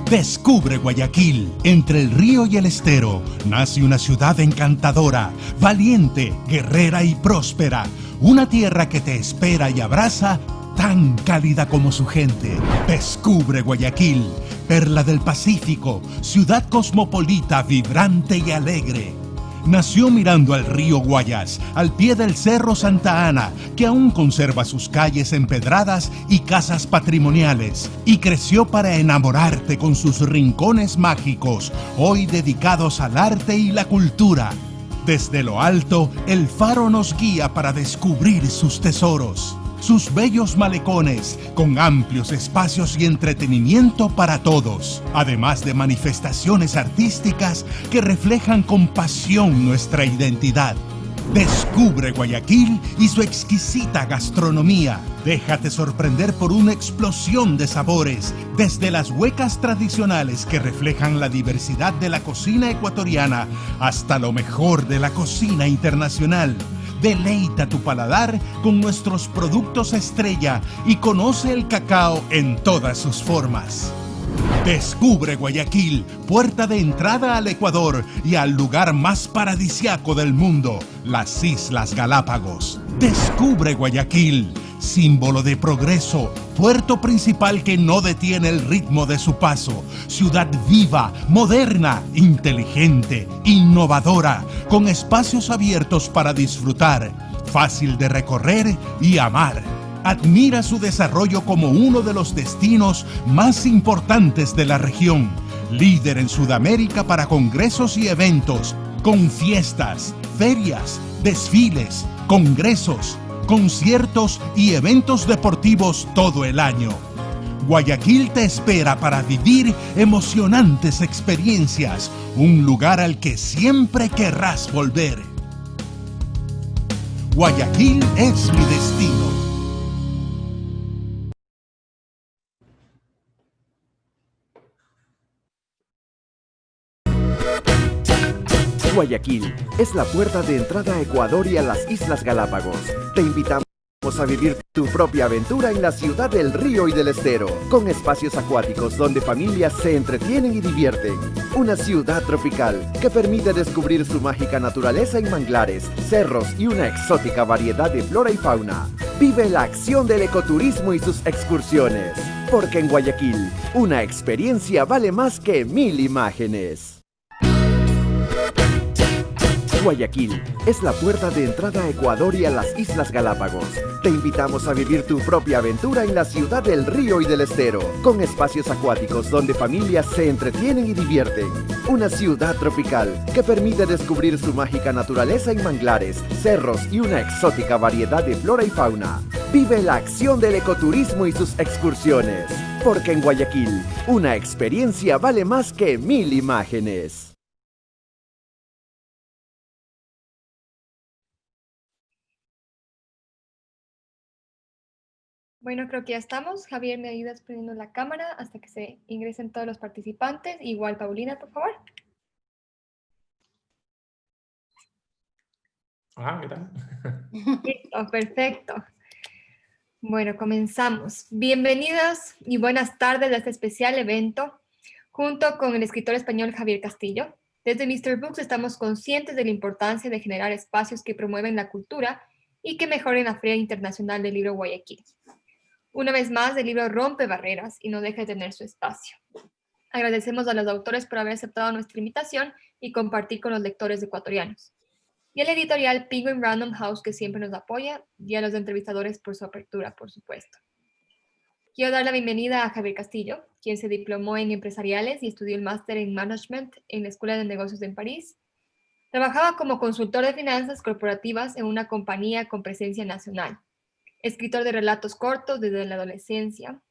Descubre Guayaquil. Entre el río y el estero nace una ciudad encantadora, valiente, guerrera y próspera. Una tierra que te espera y abraza, tan cálida como su gente. Descubre Guayaquil, perla del Pacífico, ciudad cosmopolita, vibrante y alegre. Nació mirando al río Guayas, al pie del Cerro Santa Ana, que aún conserva sus calles empedradas y casas patrimoniales, y creció para enamorarte con sus rincones mágicos, hoy dedicados al arte y la cultura. Desde lo alto, el faro nos guía para descubrir sus tesoros, sus bellos malecones, con amplios espacios y entretenimiento para todos, además de manifestaciones artísticas que reflejan con pasión nuestra identidad. Descubre Guayaquil y su exquisita gastronomía. Déjate sorprender por una explosión de sabores, desde las huecas tradicionales que reflejan la diversidad de la cocina ecuatoriana hasta lo mejor de la cocina internacional. Deleita tu paladar con nuestros productos estrella y conoce el cacao en todas sus formas. Descubre Guayaquil, puerta de entrada al Ecuador y al lugar más paradisiaco del mundo, las Islas Galápagos. Descubre Guayaquil, símbolo de progreso, puerto principal que no detiene el ritmo de su paso, ciudad viva, moderna, inteligente, innovadora, con espacios abiertos para disfrutar, fácil de recorrer y amar. Admira su desarrollo como uno de los destinos más importantes de la región, líder en Sudamérica para congresos y eventos, con fiestas, ferias, desfiles, congresos, conciertos y eventos deportivos todo el año. Guayaquil te espera para vivir emocionantes experiencias, un lugar al que siempre querrás volver. Guayaquil es mi destino. Guayaquil es la puerta de entrada a Ecuador y a las Islas Galápagos. Te invitamos a vivir tu propia aventura en la ciudad del río y del estero, con espacios acuáticos donde familias se entretienen y divierten. Una ciudad tropical que permite descubrir su mágica naturaleza en manglares, cerros y una exótica variedad de flora y fauna. Vive la acción del ecoturismo y sus excursiones, porque en Guayaquil, una experiencia vale más que 1000 imágenes. Guayaquil es la puerta de entrada a Ecuador y a las Islas Galápagos. Te invitamos a vivir tu propia aventura en la ciudad del río y del estero, con espacios acuáticos donde familias se entretienen y divierten. Una ciudad tropical que permite descubrir su mágica naturaleza en manglares, cerros y una exótica variedad de flora y fauna. Vive la acción del ecoturismo y sus excursiones, porque en Guayaquil, una experiencia vale más que 1000 imágenes. Bueno, creo que ya estamos. Javier, ¿me ayudas poniendo la cámara hasta que se ingresen todos los participantes? Igual, Paulina, por favor. Ah, ¿qué tal? Listo, perfecto. Bueno, comenzamos. Bienvenidos y buenas tardes a este especial evento junto con el escritor español Javier Castillo. Desde Mr. Books estamos conscientes de la importancia de generar espacios que promueven la cultura y que mejoren la Feria Internacional del Libro Guayaquil. Una vez más, el libro rompe barreras y no deja de tener su espacio. Agradecemos a los autores por haber aceptado nuestra invitación y compartir con los lectores ecuatorianos. Y a la editorial Penguin Random House, que siempre nos apoya, y a los entrevistadores por su apertura, por supuesto. Quiero dar la bienvenida a Javier Castillo, quien se diplomó en empresariales y estudió el máster en management en la Escuela de Negocios en París. Trabajaba como consultor de finanzas corporativas en una compañía con presencia nacional. Escritor de relatos cortos desde la adolescencia,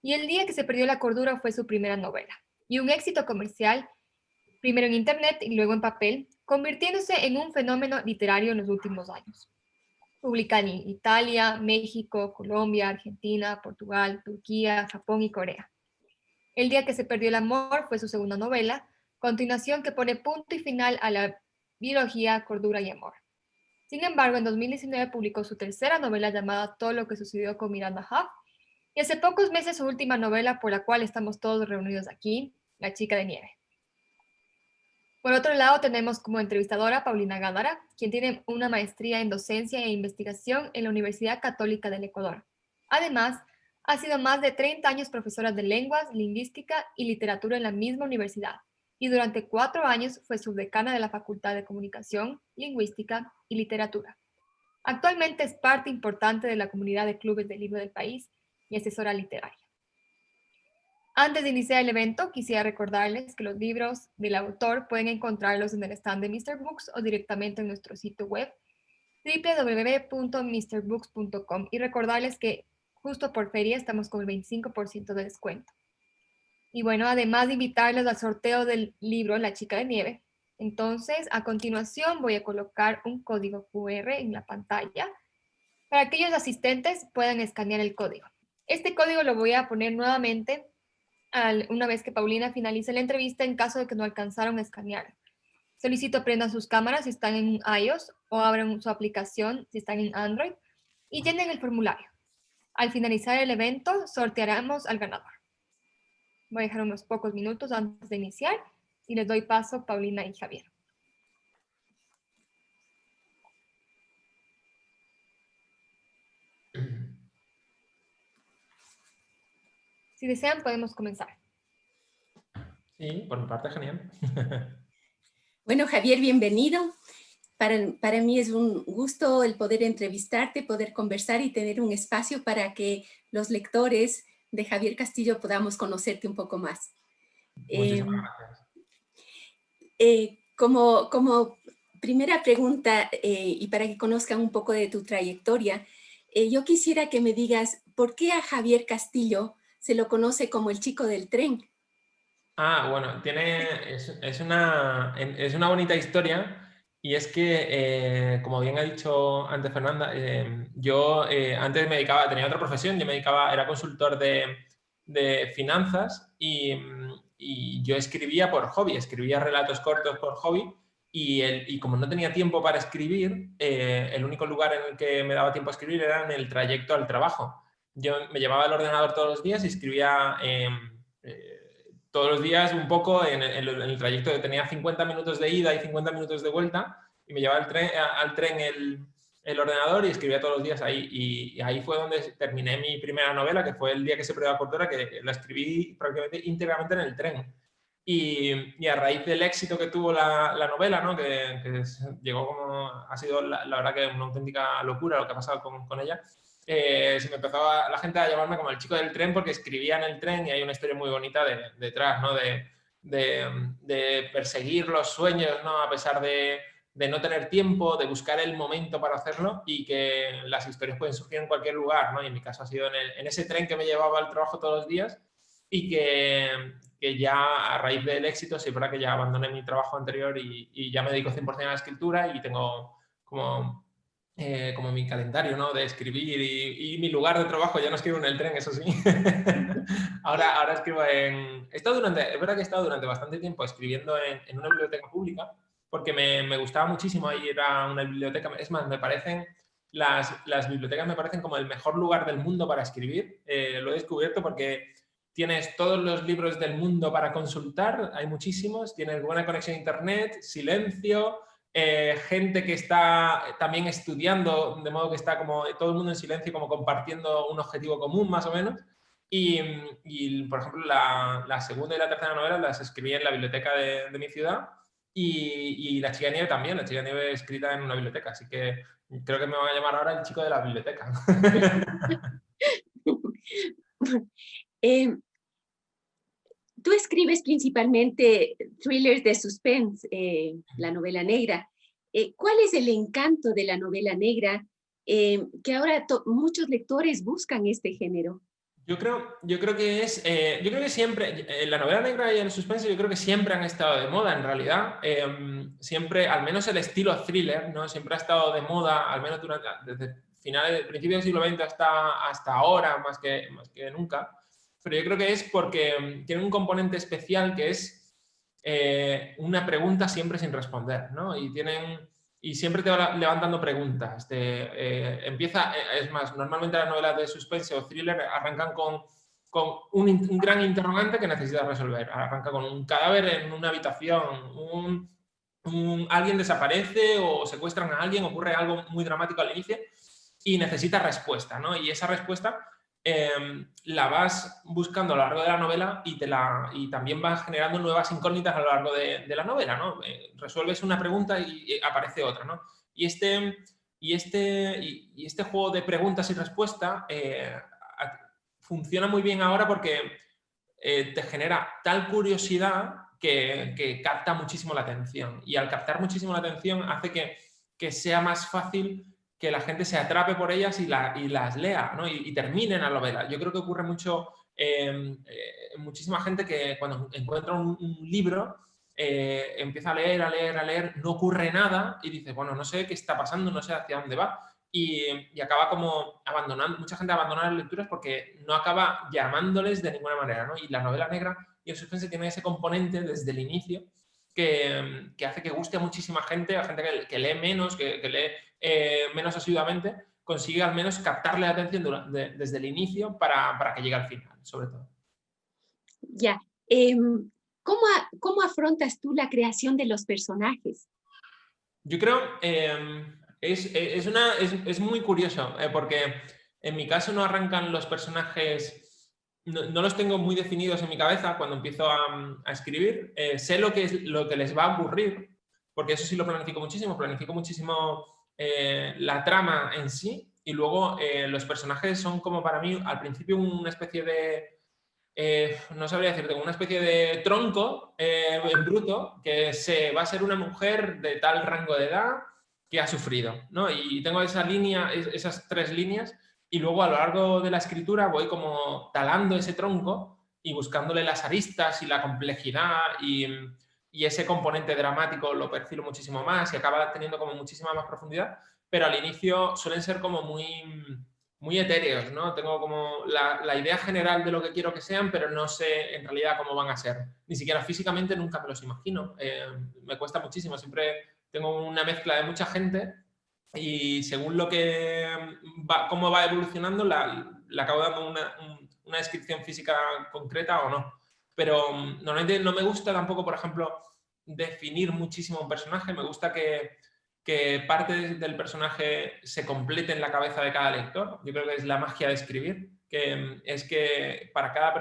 y El día que se perdió la cordura fue su primera novela, y un éxito comercial, primero en internet y luego en papel, convirtiéndose en un fenómeno literario en los últimos años. Publica en Italia, México, Colombia, Argentina, Portugal, Turquía, Japón y Corea. El día que se perdió el amor fue su segunda novela, continuación que pone punto y final a la biología, cordura y amor. Sin embargo, en 2019 publicó su tercera novela llamada Todo lo que sucedió con Miranda Huff, y hace pocos meses su última novela por la cual estamos todos reunidos aquí, La chica de nieve. Por otro lado, tenemos como entrevistadora a Paulina Gándara, quien tiene una maestría en docencia e investigación en la Universidad Católica del Ecuador. Además, ha sido más de 30 años profesora de lenguas, lingüística y literatura en la misma universidad, y durante 4 años fue subdecana de la Facultad de Comunicación, Lingüística y Literatura. Actualmente es parte importante de la comunidad de clubes de libro del país y asesora literaria. Antes de iniciar el evento, quisiera recordarles que los libros del autor pueden encontrarlos en el stand de Mr. Books o directamente en nuestro sitio web www.mrbooks.com, y recordarles que justo por feria estamos con el 25% de descuento. Y bueno, además de invitarles al sorteo del libro La chica de nieve, entonces a continuación voy a colocar un código QR en la pantalla para que aquellos asistentes puedan escanear el código. Este código lo voy a poner nuevamente una vez que Paulina finalice la entrevista en caso de que no alcanzaron a escanear. Solicito prendan sus cámaras si están en iOS o abran su aplicación si están en Android y llenen el formulario. Al finalizar el evento, sortearemos al ganador. Voy a dejar unos pocos minutos antes de iniciar y les doy paso a Paulina y Javier. Si desean, podemos comenzar. Sí, por mi parte, genial. Bueno, Javier, bienvenido. Para mí es un gusto el poder entrevistarte, poder conversar y tener un espacio para que los lectores de Javier Castillo podamos conocerte un poco más. Muchísimas gracias. Como primera pregunta, y para que conozcan un poco de tu trayectoria, yo quisiera que me digas, ¿por qué a Javier Castillo se lo conoce como el chico del tren? Bueno, es una bonita historia, y es que, como bien ha dicho antes Fernanda, yo antes tenía otra profesión, era consultor de finanzas y yo escribía por hobby, escribía relatos cortos por hobby, y como no tenía tiempo para escribir, el único lugar en el que me daba tiempo a escribir era en el trayecto al trabajo. Yo me llevaba el ordenador todos los días y escribía todos los días un poco en el trayecto. Que tenía 50 minutos de ida y 50 minutos de vuelta, y me llevaba al tren el ordenador y escribía todos los días ahí. Y ahí fue donde terminé mi primera novela, que fue El día que se perdió la cordura, que la escribí prácticamente íntegramente en el tren. Y a raíz del éxito que tuvo la novela, ¿no? que llegó como... Ha sido la verdad que una auténtica locura lo que ha pasado con ella. Se me empezó la gente a llamarme como el chico del tren, porque escribía en el tren, y hay una historia muy bonita detrás, ¿no? de perseguir los sueños, ¿no? A pesar de no tener tiempo, de buscar el momento para hacerlo, y que las historias pueden surgir en cualquier lugar, ¿no? Y en mi caso ha sido en ese tren que me llevaba al trabajo todos los días, y que ya a raíz del éxito, sí, es verdad que ya abandoné mi trabajo anterior y ya me dedico 100% a la escritura, y tengo como mi calendario, ¿no? De escribir, y mi lugar de trabajo. Ya no escribo en el tren, eso sí. ahora escribo es verdad que he estado durante bastante tiempo escribiendo en una biblioteca pública, porque me gustaba muchísimo. Ahí era una biblioteca, es más, me parecen las bibliotecas me parecen como el mejor lugar del mundo para escribir. Lo he descubierto porque tienes todos los libros del mundo para consultar, hay muchísimos, tienes buena conexión a internet, silencio, gente que está también estudiando, de modo que está como todo el mundo en silencio, como compartiendo un objetivo común, más o menos. Y por ejemplo, la segunda y la tercera novela las escribí en la biblioteca de mi ciudad, y La chica de nieve también. La chica de nieve escrita en una biblioteca, así que creo que me van a llamar ahora el chico de la biblioteca. Tú escribes principalmente thrillers de suspense, la novela negra. ¿Cuál es el encanto de la novela negra que ahora muchos lectores buscan este género? Yo creo que siempre, la novela negra y el suspense, yo creo que siempre han estado de moda, en realidad. Siempre, al menos el estilo thriller, ¿no? Siempre ha estado de moda, al menos desde principios del siglo XX hasta ahora, más que nunca. Pero yo creo que es porque tiene un componente especial, que es una pregunta siempre sin responder, ¿no? Y siempre te va levantando preguntas. Es más, normalmente las novelas de suspense o thriller arrancan con con un gran interrogante que necesita resolver. Arranca con un cadáver en una habitación, alguien desaparece o secuestran a alguien, ocurre algo muy dramático al inicio y necesita respuesta, ¿no? Y esa respuesta la vas buscando a lo largo de la novela y también vas generando nuevas incógnitas a lo largo de la novela, ¿no? Resuelves una pregunta y aparece otra, ¿no? Y este juego de preguntas y respuestas funciona muy bien ahora porque te genera tal curiosidad que capta muchísimo la atención. Y al captar muchísimo la atención hace que sea más fácil que la gente se atrape por ellas y las lea, ¿no? y termine la novela. Yo creo que ocurre mucho, muchísima gente que cuando encuentra un libro empieza a leer, no ocurre nada y dice, bueno, no sé qué está pasando, no sé hacia dónde va. Y acaba como abandonando, mucha gente abandona las lecturas porque no acaba llamándoles de ninguna manera, ¿no? Y la novela negra y el suspense tiene ese componente desde el inicio que hace que guste a muchísima gente, a gente que lee menos, que lee menos asiduamente, consigue al menos captarle la atención desde el inicio para que llegue al final, sobre todo. Ya. ¿Cómo afrontas tú la creación de los personajes? Yo creo es muy curioso, porque en mi caso no arrancan los personajes, no los tengo muy definidos en mi cabeza cuando empiezo a escribir. Sé lo que les va a ocurrir, porque eso sí lo planifico muchísimo la trama en sí, y luego los personajes son como para mí al principio una especie de, no sabría decirte, una especie de tronco en bruto, que va a ser una mujer de tal rango de edad que ha sufrido, ¿no? Y tengo esa línea, esas 3 líneas, y luego a lo largo de la escritura voy como talando ese tronco y buscándole las aristas y la complejidad y ese componente dramático lo percibo muchísimo más y acaba teniendo como muchísima más profundidad, pero al inicio suelen ser como muy etéreos, ¿no? Tengo como la idea general de lo que quiero que sean, pero no sé en realidad cómo van a ser. Ni siquiera físicamente nunca me los imagino. Me cuesta muchísimo. Siempre tengo una mezcla de mucha gente y según cómo va evolucionando, le acabo dando una descripción física concreta o no. Pero normalmente no me gusta tampoco, por ejemplo, definir muchísimo un personaje. Me gusta que parte del personaje se complete en la cabeza de cada lector. Yo creo que es la magia de escribir, que es que para cada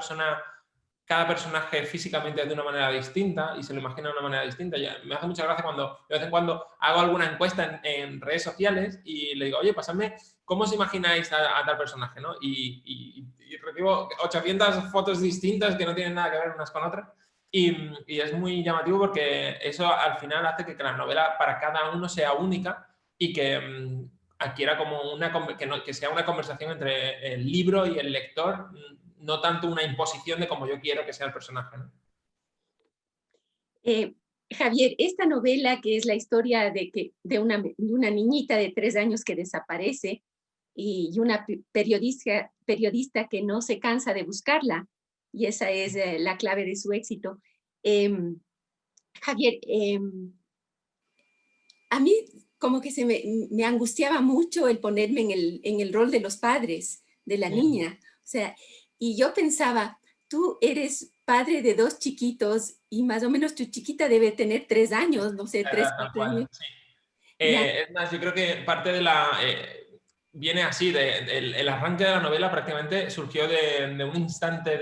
personaje físicamente es de una manera distinta y se lo imagina de una manera distinta. Me hace mucha gracia cuando de vez en cuando hago alguna encuesta en redes sociales y le digo, oye, pasadme cómo os imagináis a tal personaje, ¿no? Y recibo 800 fotos distintas que no tienen nada que ver unas con otras. Y es muy llamativo porque eso al final hace que la novela para cada uno sea única y que adquiera como que sea una conversación entre el libro y el lector, no tanto una imposición de cómo yo quiero que sea el personaje, ¿no? Javier, esta novela que es la historia de una niñita de 3 años que desaparece y una periodista que no se cansa de buscarla, y esa es la clave de su éxito. Javier, a mí como que me angustiaba mucho el ponerme en el rol de los padres de la niña. O sea, y yo pensaba, tú eres padre de 2 chiquitos y más o menos tu chiquita debe tener 3 años, no sé, 3, 4 años. Sí. Es más, yo creo que parte de viene así, el arranque de la novela prácticamente surgió de un instante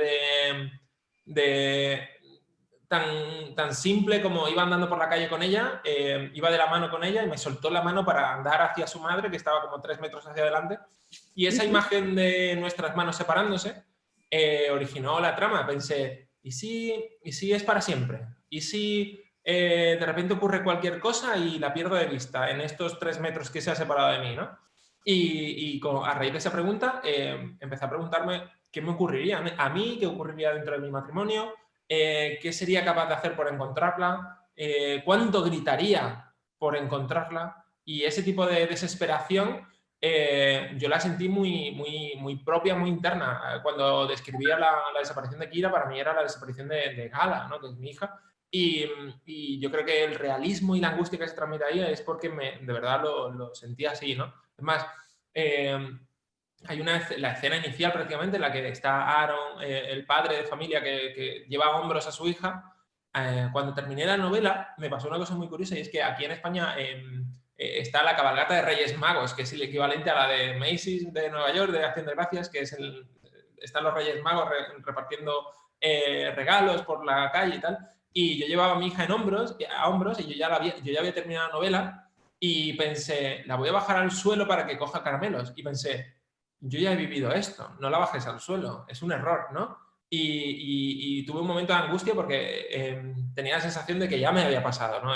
tan simple como iba andando por la calle con ella, iba de la mano con ella y me soltó la mano para andar hacia su madre, que estaba como 3 metros hacia adelante, y esa imagen de nuestras manos separándose originó la trama. Pensé, ¿y si es para siempre? ¿Y si de repente ocurre cualquier cosa y la pierdo de vista en estos 3 metros que se ha separado de mí, ¿no? Y a raíz de esa pregunta empecé a preguntarme qué me ocurriría a mí, qué ocurriría dentro de mi matrimonio, qué sería capaz de hacer por encontrarla, cuánto gritaría por encontrarla, y ese tipo de desesperación yo la sentí muy propia, muy interna. Cuando describía la desaparición de Kira, para mí era la desaparición de Gala, ¿no? Que es mi hija. Y yo creo que el realismo y la angustia que se transmite ahí es porque de verdad lo sentía así, ¿no? Es más, la escena inicial prácticamente en la que está Aaron, el padre de familia que lleva a hombros a su hija. Cuando terminé la novela me pasó una cosa muy curiosa, y es que aquí en España está la cabalgata de Reyes Magos, que es el equivalente a la de Macy's de Nueva York, de Acción de Gracias, que es están los Reyes Magos repartiendo regalos por la calle y tal. Y yo llevaba a mi hija a hombros, y yo ya había terminado la novela, y pensé, la voy a bajar al suelo para que coja caramelos. Y pensé, yo ya he vivido esto, no la bajes al suelo, es un error, ¿no? Y tuve un momento de angustia porque tenía la sensación de que ya me había pasado, ¿no?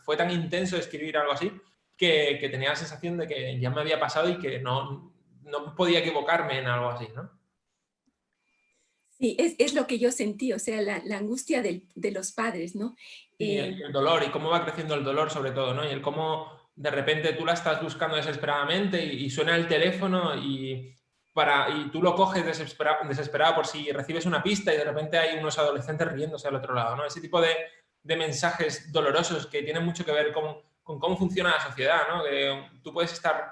Fue tan intenso escribir algo así que tenía la sensación de que ya me había pasado y que no podía equivocarme en algo así, ¿no? Sí, es lo que yo sentí, o sea, la angustia de los padres, ¿no? Y el dolor, y cómo va creciendo el dolor sobre todo, ¿no? Y el cómo de repente tú la estás buscando desesperadamente y suena el teléfono y tú lo coges desesperado por si recibes una pista y de repente hay unos adolescentes riéndose al otro lado, ¿no? Ese tipo de mensajes dolorosos que tienen mucho que ver con cómo funciona la sociedad, ¿no? Que tú puedes estar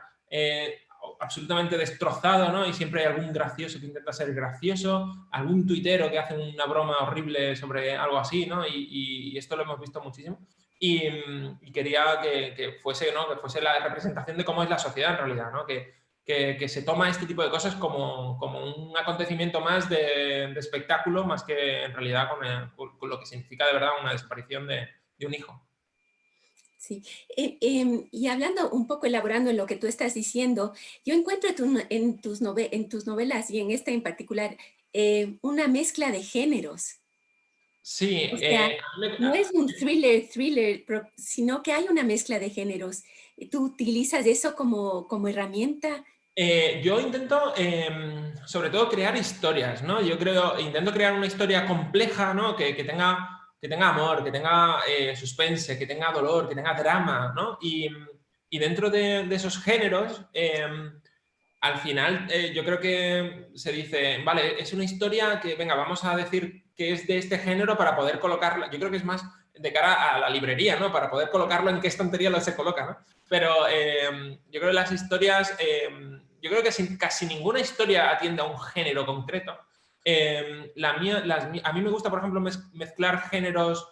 absolutamente destrozado, ¿no? Y siempre hay algún gracioso que intenta ser gracioso, algún tuitero que hace una broma horrible sobre algo así, ¿no? Y esto lo hemos visto muchísimo. Y quería que fuese, ¿no? Que fuese la representación de cómo es la sociedad en realidad, ¿no? Que se toma este tipo de cosas como un acontecimiento más de espectáculo, más que en realidad con lo que significa de verdad una desaparición de un hijo. Sí, y hablando un poco, elaborando en lo que tú estás diciendo, yo encuentro en tus novelas y en esta en particular una mezcla de géneros. Sí, O sea, no es un thriller, sino que hay una mezcla de géneros. ¿Tú utilizas eso como herramienta? Yo intento, sobre todo, crear historias, ¿no? Intento crear una historia compleja, ¿no? Que tenga amor, que tenga suspense, que tenga dolor, que tenga drama, ¿no? Y dentro de esos géneros, al final yo creo que se dice, vale, es una historia que, venga, vamos a decir que es de este género para poder colocarla. Yo creo que es más de cara a la librería, ¿no? Para poder colocarlo en qué estantería lo se coloca, ¿no? Pero yo creo que las historias, yo creo que casi ninguna historia atiende a un género concreto. A mí me gusta, por ejemplo, mezclar géneros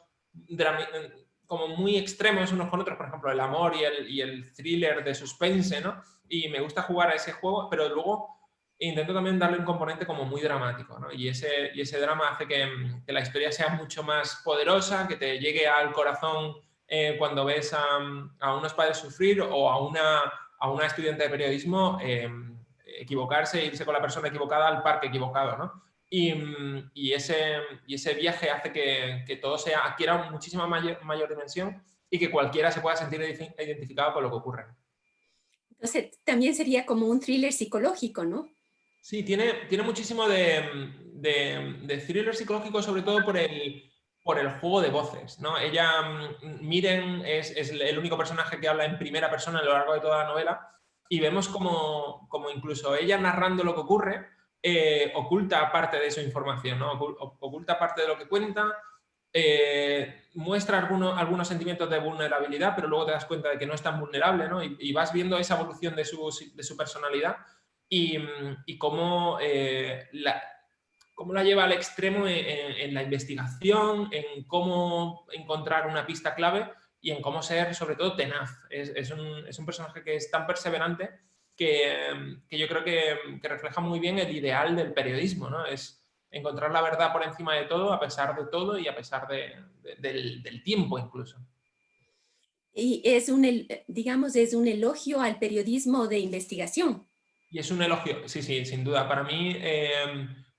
como muy extremos unos con otros, por ejemplo, el amor y el thriller de suspense, ¿no? Y me gusta jugar a ese juego, pero luego intento también darle un componente como muy dramático, ¿no? Y ese drama hace que la historia sea mucho más poderosa, que te llegue al corazón cuando ves a unos padres sufrir o a una estudiante de periodismo equivocarse e irse con la persona equivocada al parque equivocado, ¿no? Y ese viaje hace que todo adquiera muchísima mayor dimensión y que cualquiera se pueda sentir identificado con lo que ocurre. Entonces, también sería como un thriller psicológico, ¿no? Sí, tiene muchísimo de thriller psicológico, sobre todo por el juego de voces, ¿no? Miren, es el único personaje que habla en primera persona a lo largo de toda la novela, y vemos como incluso ella narrando lo que ocurre oculta parte de su información, ¿no? Oculta parte de lo que cuenta, muestra algunos sentimientos de vulnerabilidad, pero luego te das cuenta de que no es tan vulnerable, ¿no? Y vas viendo esa evolución de su personalidad y cómo la lleva al extremo en la investigación, en cómo encontrar una pista clave y en cómo ser, sobre todo, tenaz. Es un personaje que es tan perseverante que yo creo que refleja muy bien el ideal del periodismo, ¿no? Es encontrar la verdad por encima de todo, a pesar de todo y a pesar del tiempo incluso. Y digamos, es un elogio al periodismo de investigación. Y es un elogio, sí, sin duda. Para mí,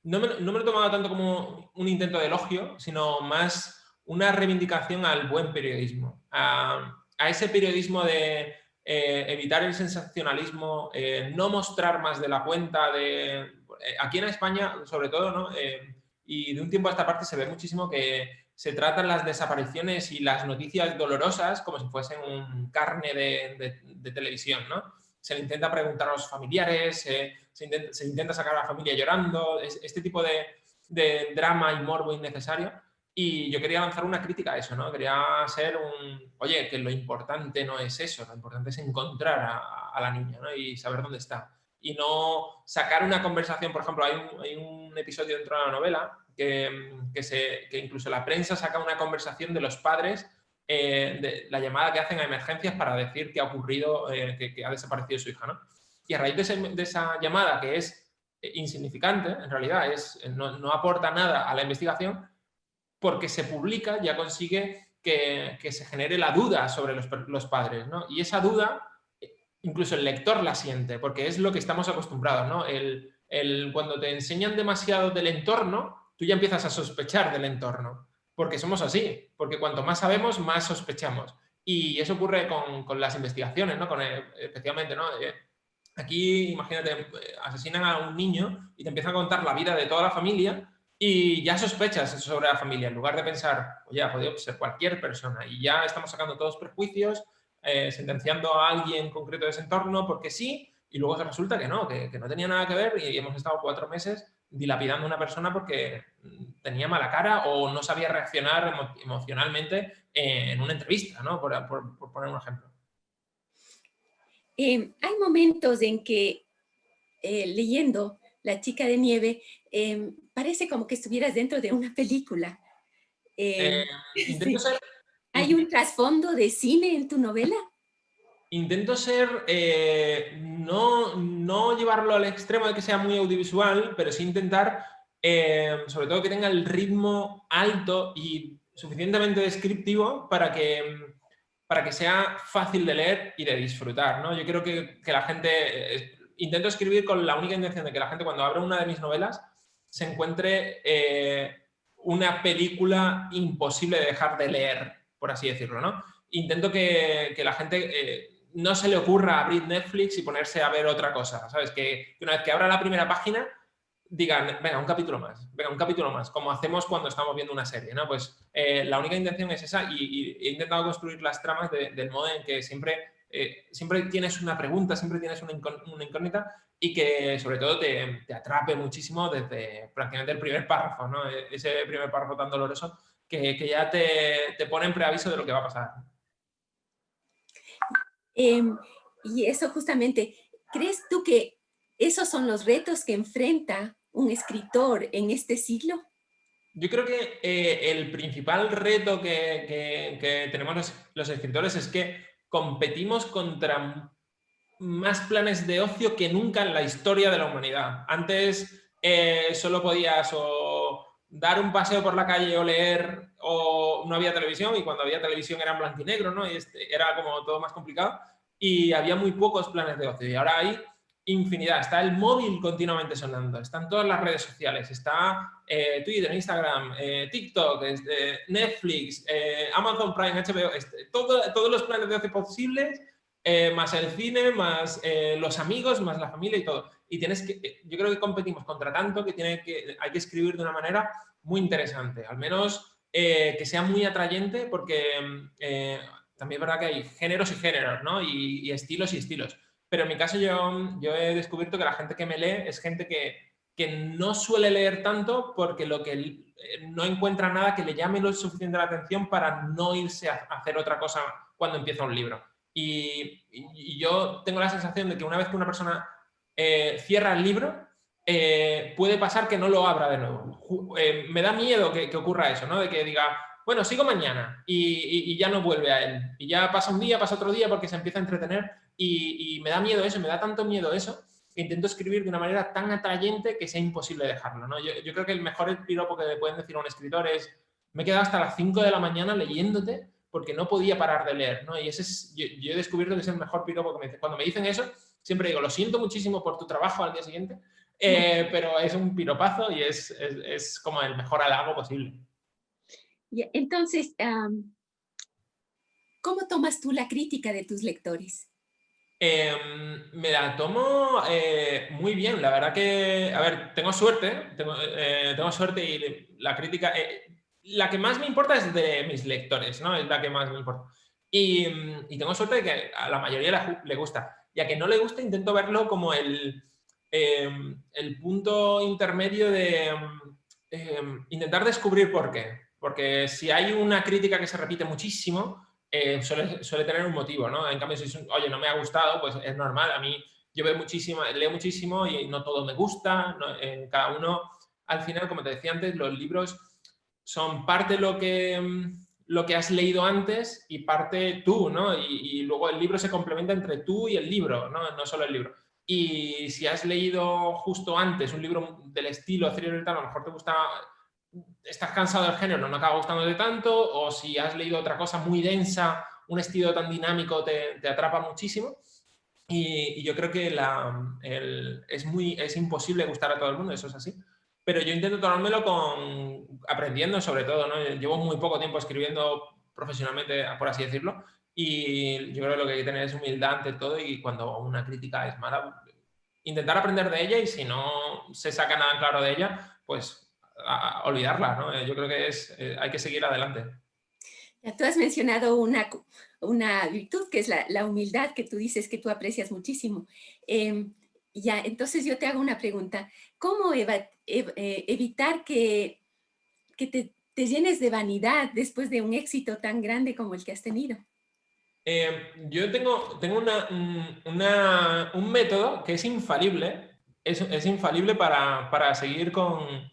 no me lo he tomado tanto como un intento de elogio, sino más una reivindicación al buen periodismo, a ese periodismo de evitar el sensacionalismo, no mostrar más de la cuenta. Aquí en España, sobre todo, ¿no? Y de un tiempo a esta parte se ve muchísimo que se tratan las desapariciones y las noticias dolorosas como si fuesen un carne de televisión, ¿no? Se le intenta preguntar a los familiares, se intenta sacar a la familia llorando, este tipo de drama y morbo innecesario. Y yo quería lanzar una crítica a eso, ¿no? Quería ser oye, que lo importante no es eso, lo importante es encontrar a la niña, ¿no? Y saber dónde está. y no sacar una conversación. Por ejemplo, hay un episodio dentro de la novela que incluso la prensa saca una conversación de los padres, de la llamada que hacen a emergencias para decir que ha ocurrido, que ha desaparecido su hija, ¿no? Y a raíz de esa llamada, que es insignificante, en realidad no aporta nada a la investigación, porque se publica ya consigue que se genere la duda sobre los padres, ¿no? Y esa duda, incluso el lector la siente, porque es lo que estamos acostumbrados, ¿no? Cuando te enseñan demasiado del entorno, tú ya empiezas a sospechar del entorno, porque somos así, porque cuanto más sabemos, más sospechamos. Y eso ocurre con las investigaciones, ¿no? Especialmente, ¿no? Aquí, imagínate, asesinan a un niño y te empiezan a contar la vida de toda la familia y ya sospechas sobre la familia, en lugar de pensar, oye, ha podido ser cualquier persona, y ya estamos sacando todos prejuicios, sentenciando a alguien concreto de ese entorno porque sí, y luego se resulta que no tenía nada que ver, y hemos estado 4 meses dilapidando a una persona porque tenía mala cara o no sabía reaccionar emocionalmente en una entrevista, ¿no? Por poner un ejemplo. Hay momentos en que leyendo La chica de nieve, parece como que estuvieras dentro de una película. Intento ser... ¿Hay un trasfondo de cine en tu novela? Intento ser, no llevarlo al extremo de que sea muy audiovisual, pero sí intentar, sobre todo, que tenga el ritmo alto y suficientemente descriptivo para que sea fácil de leer y de disfrutar, ¿no? Yo creo que la gente... Intento escribir con la única intención de que la gente, cuando abra una de mis novelas, se encuentre una película imposible de dejar de leer, por así decirlo, ¿no? Intento que la gente no se le ocurra abrir Netflix y ponerse a ver otra cosa, ¿sabes? Que una vez que abra la primera página digan, venga, un capítulo más, como hacemos cuando estamos viendo una serie, ¿no? Pues la única intención es esa, y he intentado construir las tramas del modo en que siempre tienes una pregunta, siempre tienes una incógnita, y que sobre todo te atrape muchísimo desde prácticamente el primer párrafo, ¿no? Ese primer párrafo tan doloroso que ya te pone en preaviso de lo que va a pasar. Y eso justamente, ¿crees tú que esos son los retos que enfrenta un escritor en este siglo? Yo creo que el principal reto que tenemos los escritores es que competimos contra más planes de ocio que nunca en la historia de la humanidad. Antes solo podías o dar un paseo por la calle o leer, o no había televisión, y cuando había televisión era en blanco y negro, ¿no? Y era como todo más complicado, y había muy pocos planes de ocio, y ahora hay infinidad. Está el móvil continuamente sonando, están todas las redes sociales, está Twitter, Instagram, TikTok, Netflix, Amazon Prime, HBO, todos los planes de ocio posibles, más el cine, más los amigos, más la familia y todo. Y yo creo que competimos contra tanto que hay que escribir de una manera muy interesante, al menos que sea muy atrayente, porque también es verdad que hay géneros y géneros, ¿no? Y estilos y estilos. Pero en mi caso yo he descubierto que la gente que me lee es gente que no suele leer tanto, porque no encuentra nada que le llame lo suficiente la atención para no irse a hacer otra cosa cuando empieza un libro. Y yo tengo la sensación de que una vez que una persona cierra el libro, puede pasar que no lo abra de nuevo. Me da miedo que ocurra eso, ¿no? De que diga, bueno, sigo mañana, y ya no vuelve a él. Y ya pasa un día, pasa otro día, porque se empieza a entretener, y me da miedo eso, me da tanto miedo eso, que intento escribir de una manera tan atrayente que sea imposible dejarlo, ¿no? Yo creo que el mejor piropo que le pueden decir a un escritor es: me he quedado hasta las 5 de la mañana leyéndote porque no podía parar de leer, ¿no? Y yo he descubierto que es el mejor piropo que me dicen. Cuando me dicen eso, siempre digo, lo siento muchísimo por tu trabajo al día siguiente, pero es un piropazo y es como el mejor halago posible. Entonces, ¿cómo tomas tú la crítica de tus lectores? Me la tomo muy bien. La verdad que, a ver, tengo suerte y la crítica... la que más me importa es de mis lectores, ¿no? Es la que más me importa. Y tengo suerte de que a la mayoría le gusta. Y a que no le gusta, intento verlo como el punto intermedio de intentar descubrir por qué. Porque si hay una crítica que se repite muchísimo, suele tener un motivo, ¿no? En cambio, si oye, no me ha gustado, pues es normal. A mí yo leo muchísimo y no todo me gusta, ¿no? Cada uno, al final, como te decía antes, los libros son parte lo que has leído antes y parte tú, ¿no? Y luego el libro se complementa entre tú y el libro, ¿no? No solo el libro. Y si has leído justo antes un libro del estilo thriller y tal, a lo mejor te gusta, estás cansado del género, no acaba gustándote tanto, o si has leído otra cosa muy densa, un estilo tan dinámico te atrapa muchísimo. Y yo creo que es imposible gustar a todo el mundo, eso es así. Pero yo intento tomármelo aprendiendo sobre todo, ¿no? Llevo muy poco tiempo escribiendo profesionalmente, por así decirlo, y yo creo que lo que hay que tener es humildad ante todo, y cuando una crítica es mala, intentar aprender de ella, y si no se saca nada claro de ella, pues olvidarla, ¿no? Yo creo que hay que seguir adelante. Ya, tú has mencionado una virtud que es la humildad, que tú dices que tú aprecias muchísimo. Ya, entonces yo te hago una pregunta. ¿Cómo evitar que te llenes de vanidad después de un éxito tan grande como el que has tenido? Yo tengo un método que es infalible, es infalible para seguir con...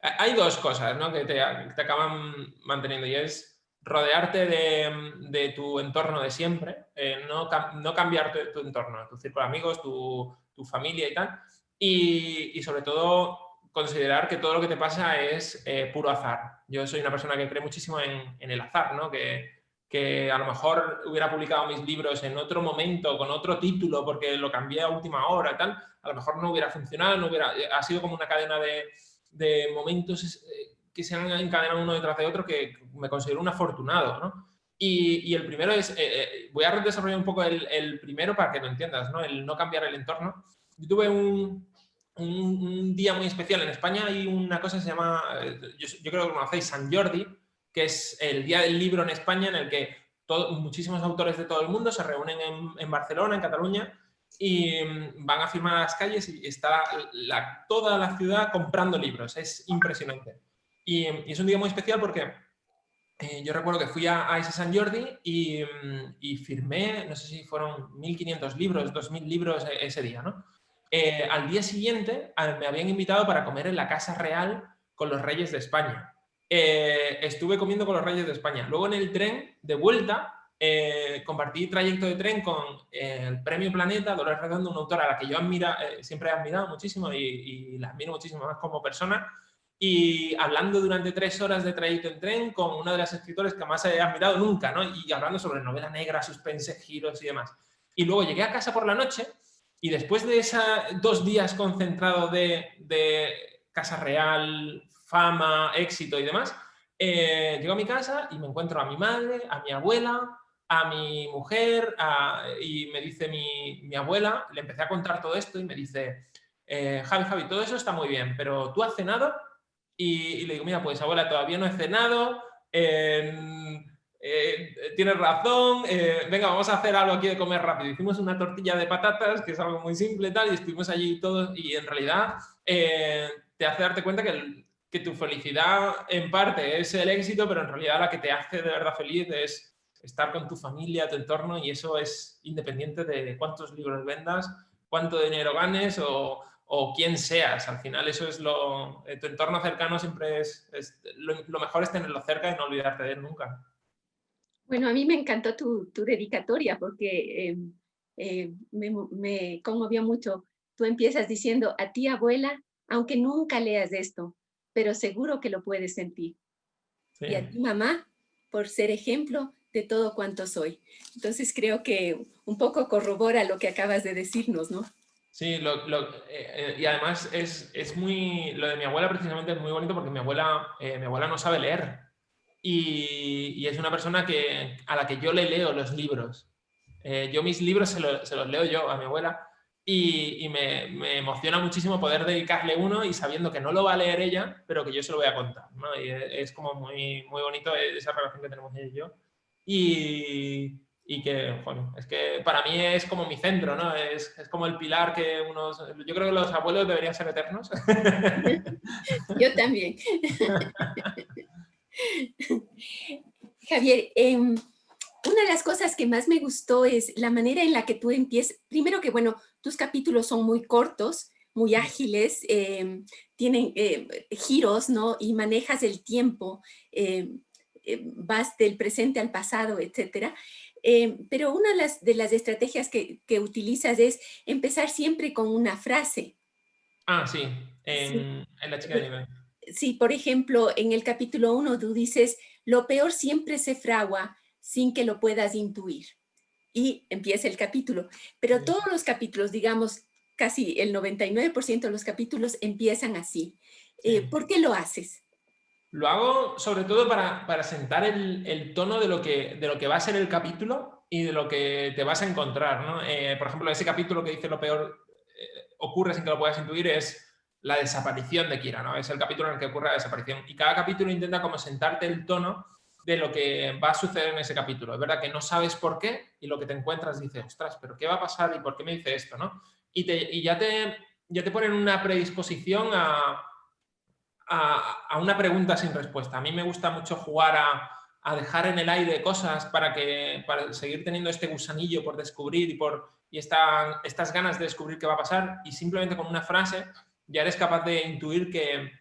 Hay dos cosas, ¿no?, que te acaban manteniendo, y es rodearte de tu entorno de siempre, no cambiar tu entorno, tu círculo de amigos, tu familia y tal, y sobre todo considerar que todo lo que te pasa es puro azar. Yo soy una persona que cree muchísimo en el azar, ¿no? Que a lo mejor hubiera publicado mis libros en otro momento, con otro título, porque lo cambié a última hora y tal, a lo mejor no hubiera funcionado, ha sido como una cadena de momentos que se han encadenado uno detrás de otro, que me considero un afortunado, ¿no? Y el primero es, voy a desarrollar un poco el primero para que lo entiendas, ¿no? El no cambiar el entorno. Yo tuve un día muy especial en España. Hay una cosa que se llama, yo creo que lo conocéis, Sant Jordi, que es el día del libro en España, en el que muchísimos autores de todo el mundo se reúnen en Barcelona, en Cataluña, y van a firmar a las calles, y está toda la ciudad comprando libros. Es impresionante. Y es un día muy especial porque yo recuerdo que fui a ese Sant Jordi y firmé, no sé si fueron 1.500 libros, 2.000 libros ese día, ¿no? Al día siguiente me habían invitado para comer en la Casa Real con los Reyes de España. Estuve comiendo con los Reyes de España. Luego, en el tren de vuelta, compartí trayecto de tren con el Premio Planeta, Dolores Redondo, una autora a la que yo siempre he admirado muchísimo y la admiro muchísimo más como persona. Y hablando durante 3 horas de trayecto en tren con una de las escritoras que más he admirado nunca, ¿no? Y hablando sobre novela negra, suspense, giros y demás. Y luego llegué a casa por la noche, y después de esos 2 días concentrado de Casa Real, fama, éxito y demás, llego a mi casa y me encuentro a mi madre, a mi abuela, a mi mujer, y me dice mi abuela, le empecé a contar todo esto y me dice, Javi, todo eso está muy bien, pero ¿tú has cenado? Y le digo, mira, pues abuela, todavía no he cenado, tienes razón, venga, vamos a hacer algo aquí de comer rápido. Hicimos una tortilla de patatas, que es algo muy simple y tal, y estuvimos allí todos, y en realidad te hace darte cuenta que tu felicidad en parte es el éxito, pero en realidad la que te hace de verdad feliz es estar con tu familia, tu entorno, y eso es independiente de cuántos libros vendas, cuánto dinero ganes o quién seas. Al final eso es tu entorno cercano siempre lo mejor es tenerlo cerca y no olvidarte de él nunca. Bueno, a mí me encantó tu dedicatoria, porque me conmovió mucho. Tú empiezas diciendo, a ti abuela, aunque nunca leas esto, pero seguro que lo puedes sentir. Sí. Y a ti mamá, por ser ejemplo de todo cuanto soy. Entonces creo que un poco corrobora lo que acabas de decirnos, ¿no? Sí, y además lo de mi abuela precisamente es muy bonito, porque mi abuela no sabe leer, y es una persona a la que yo le leo los libros. Yo mis libros se los leo yo a mi abuela, y me emociona muchísimo poder dedicarle uno y sabiendo que no lo va a leer ella, pero que yo se lo voy a contar, ¿no? Y es como muy, muy bonito esa relación que tenemos ella y yo. Y que, bueno, es que para mí es como mi centro, ¿no? Es como el pilar que yo creo que los abuelos deberían ser eternos. Yo también. Javier, Una de las cosas que más me gustó es la manera en la que tú empiezas. Primero que, bueno, tus capítulos son muy cortos, muy ágiles, tienen giros, ¿no? Y manejas el tiempo, vas del presente al pasado, etcétera. Pero una de las estrategias que utilizas es empezar siempre con una frase. Ah, sí, Sí. en La chica de nieve. Sí, por ejemplo, en el capítulo 1 tú dices, lo peor siempre se fragua sin que lo puedas intuir. Y empieza el capítulo. Pero todos los capítulos, digamos, casi el 99% de los capítulos empiezan así. Sí. ¿Por qué lo haces? Lo hago sobre todo para sentar el tono de lo que va a ser el capítulo y de lo que te vas a encontrar, ¿no? Por ejemplo, ese capítulo que dice lo peor ocurre sin que lo puedas intuir es la desaparición de Kira, ¿no? Es el capítulo en el que ocurre la desaparición. Y cada capítulo intenta como sentarte el tono de lo que va a suceder en ese capítulo. Es verdad que no sabes por qué y lo que te encuentras dices, ostras, ¿pero qué va a pasar y por qué me dice esto, ¿no? Y ya te ponen una predisposición a una pregunta sin respuesta. A mí me gusta mucho jugar a dejar en el aire cosas para seguir teniendo este gusanillo por descubrir y estas ganas de descubrir qué va a pasar, y simplemente con una frase ya eres capaz de intuir que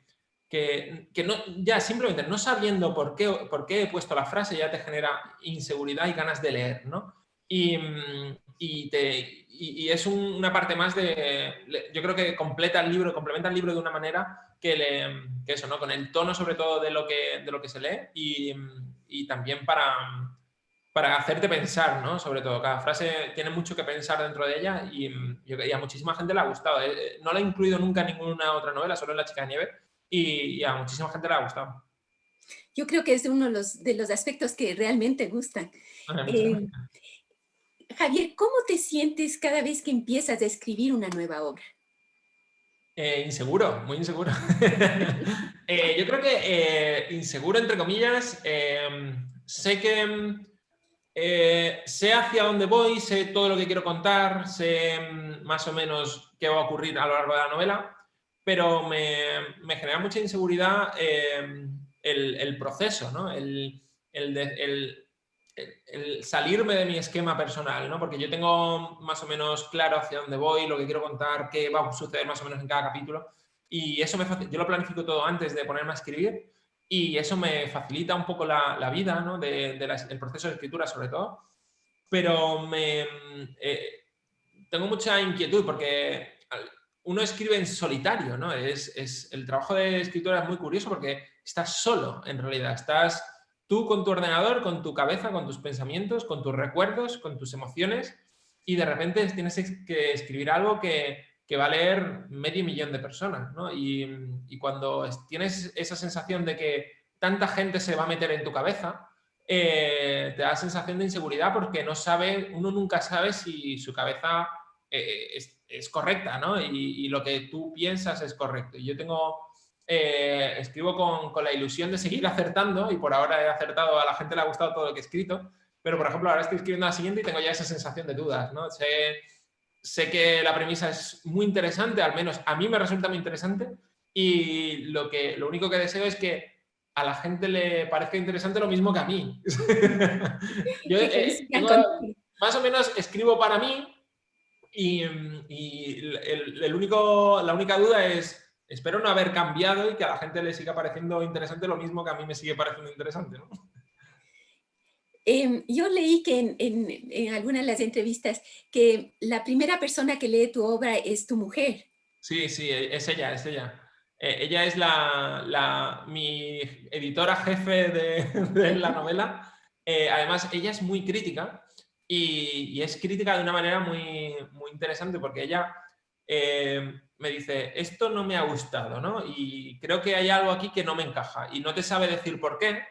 no, ya simplemente no sabiendo por qué he puesto la frase ya te genera inseguridad y ganas de leer, ¿no? Y es una parte más yo creo que complementa el libro de una manera que eso, ¿no? Con el tono sobre todo de lo que se lee y también para hacerte pensar, ¿no? Sobre todo, cada frase tiene mucho que pensar dentro de ella y a muchísima gente le ha gustado. No la he incluido nunca en ninguna otra novela, solo en La chica de nieve, y a muchísima gente le ha gustado. Yo creo que es uno de los aspectos que realmente gustan. Javier, ¿cómo te sientes cada vez que empiezas a escribir una nueva obra? Inseguro, muy inseguro. Yo creo que inseguro, entre comillas, sé hacia dónde voy, sé todo lo que quiero contar, sé más o menos qué va a ocurrir a lo largo de la novela, pero me genera mucha inseguridad el proceso, ¿no? El salirme de mi esquema personal, ¿no? Porque yo tengo más o menos claro hacia dónde voy, lo que quiero contar, qué va a suceder más o menos en cada capítulo, y eso yo lo planifico todo antes de ponerme a escribir, y eso me facilita un poco la vida, ¿no? El proceso de escritura sobre todo, pero tengo mucha inquietud porque uno escribe en solitario, ¿no? El trabajo de escritura es muy curioso porque estás solo, en realidad. Estás tú con tu ordenador, con tu cabeza, con tus pensamientos, con tus recuerdos, con tus emociones, y de repente tienes que escribir algo que va a leer 500.000 de personas, ¿no? Y cuando tienes esa sensación de que tanta gente se va a meter en tu cabeza, te da sensación de inseguridad porque uno nunca sabe si su cabeza es correcta, ¿no? Y lo que tú piensas es correcto. Y yo escribo con la ilusión de seguir acertando, y por ahora he acertado, a la gente le ha gustado todo lo que he escrito, pero por ejemplo ahora estoy escribiendo la siguiente y tengo ya esa sensación de dudas, ¿no? Sé que la premisa es muy interesante, al menos a mí me resulta muy interesante, y lo único que deseo es que a la gente le parezca interesante lo mismo que a mí. Yo más o menos escribo para mí, y la única duda es, espero no haber cambiado y que a la gente le siga pareciendo interesante lo mismo que a mí me sigue pareciendo interesante, ¿no? Yo leí que en algunas de las entrevistas que la primera persona que lee tu obra es tu mujer. Sí, es ella, es ella. Ella es mi editora jefe de la novela. Además, ella es muy crítica y es crítica de una manera muy, muy interesante porque ella me dice, esto no me ha gustado, ¿no? Y creo que hay algo aquí que no me encaja y no te sabe decir por qué,